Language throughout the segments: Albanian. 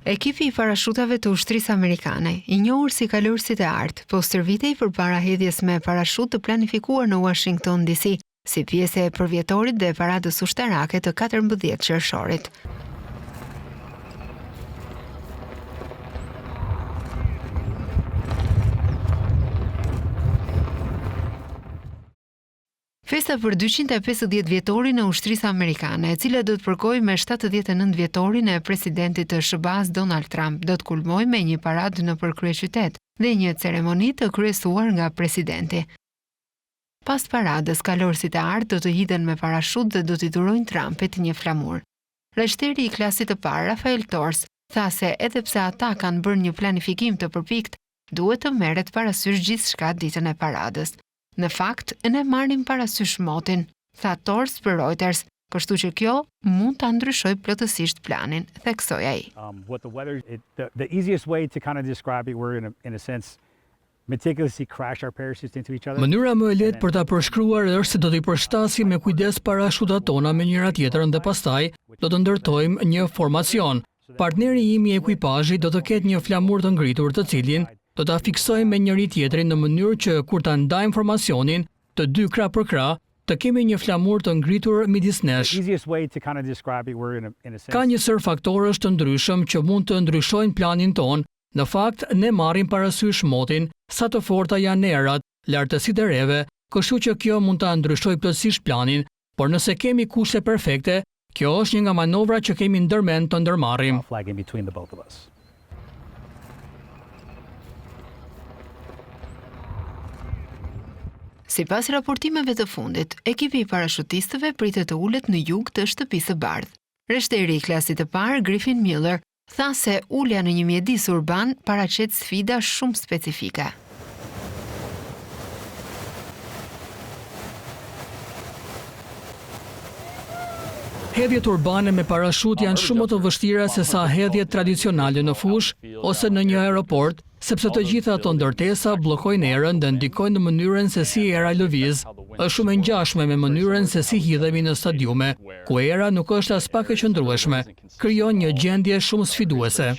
Ekipi I parashutave të ushtrisë amerikane, I njohur si kalorësit e artë, po stërvitej përpara hedhjes me parashut të planifikuar në Washington DC, si pjesë e përvjetorit dhe paradës ushtarake të 14 qershorit. Festa për 250 vjetorin e ushtrisë amerikane, e cila do të përkojë me 79 vjetorin e presidentit të SBA-s Donald Trump, do të kulmojë me një paradë nëpër kryeqytet dhe një ceremoni të kryesuar nga presidenti. Pas paradës, kalorësit e artë do të hidhen me parashut dhe do t'i dhurojnë Trumpit një flamur. Rreshteri I klasit të parë, Rafael Tors, tha se edhe pse ata kanë bërë një planifikim të përpikt, duhet të merret parasysh gjithçka ditën e paradës. Në fakt, ne marrim parasysh motin, tha Tors për Reuters, kështu që kjo mund ta ndryshojë plotësisht planin, theksoi ai. The easiest way to kind of describe it, we're in a sense meticulously crash our parachutes into each other. Mënyra më e lehtë për ta përshkruar është se do t'i përshtasim me kujdes parashutat tona me njëra tjetrën dhe pastaj do të ndërtojmë një formacion. Partneri im I ekuipazhit do të ketë një flamur të ngritur të cilin do ta fiksojmë me njëri tjetrin në mënyrë që kur ta ndajmë formacionin të dy krah për krah, të kemi një flamur të ngritur midis nesh. Ka një sër faktorësh të ndryshëm që mund të ndryshojnë planin ton. Në fakt, ne marrim parasysh motin, sa të forta janë erat, lartësitë e reve, kështu që kjo mund ta ndryshojë plotësisht planin, por nëse kemi kushte perfekte, kjo është një nga manovrat që kemi ndërmend të ndërmarrim. Sipas raportimeve të fundit, ekipi I parashutistëve pritet të ulet në jug të shtëpisë së bardhë. Rreshteri I klasit të parë, Griffin Miller, tha se ulja në një mjedis urban paraqet sfida shumë specifike. Hedhjet urbane me parashut janë shumë më të vështira se sa hedhjet tradicionale në fush ose në një aeroport, sepse të gjitha ato ndërtesa bllokojnë erën dhe ndikojnë në mënyrën se si era lëviz. Është shumë e ngjashme me mënyrën se si hidhemi në stadiume, ku era nuk është as pak e qëndrueshme. Krijon një gjendje shumë sfiduese.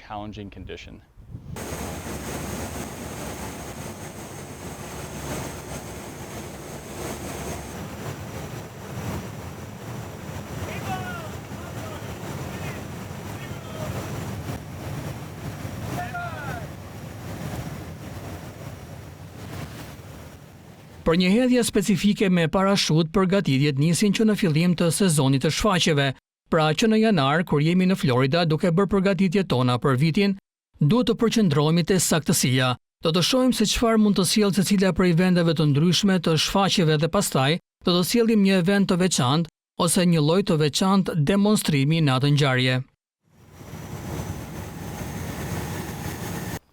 Për një hedhje specifike me parashut, përgatitjet nisin që në fillim të sezonit të shfaqjeve, pra që në janar, kur jemi në Florida duke bërë përgatitjet tona për vitin, duhet të përqendrohemi te saktësia. Do të shohim se çfarë mund të sjellë secila prej vendeve të ndryshme të shfaqjeve dhe pastaj do të sjellim një event të veçantë ose një lloj të veçantë demonstrimi në atë ngjarje.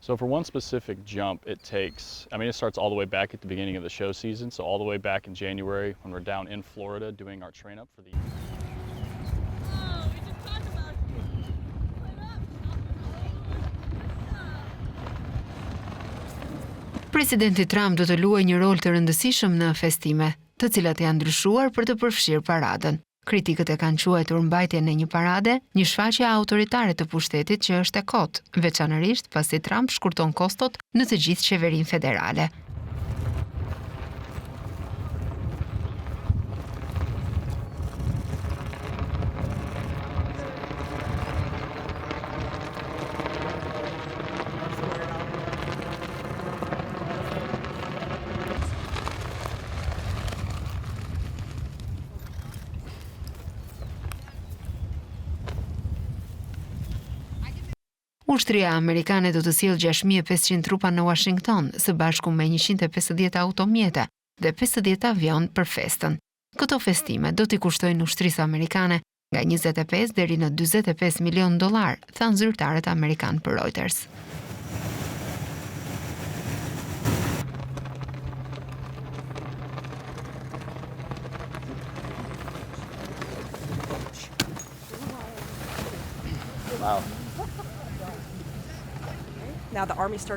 So for one specific jump, it starts all the way back at the beginning of the show season, so all the way back in January when we're down in Florida doing our train up for the... Presidenti Trump do të luajë një rol të rëndësishëm në festime, të cilat janë ndryshuar për të përfshirë paradën. Kritikët e kanë quajtur mbajtjen e një parade një shfaqje autoritare të pushtetit që është e kotë, veçanërisht pasi Trump shkurton kostot në të gjithë qeverinë federale. Ushtria amerikane do të sjellë 6500 trupa në Washington, së bashku me 150 automjete dhe 50 avion për festën. Këto festime do t'i kushtojnë ushtrisë amerikane nga 25 deri në 45 milion dollar, thanë zyrtarët amerikan për Reuters. Now the Army started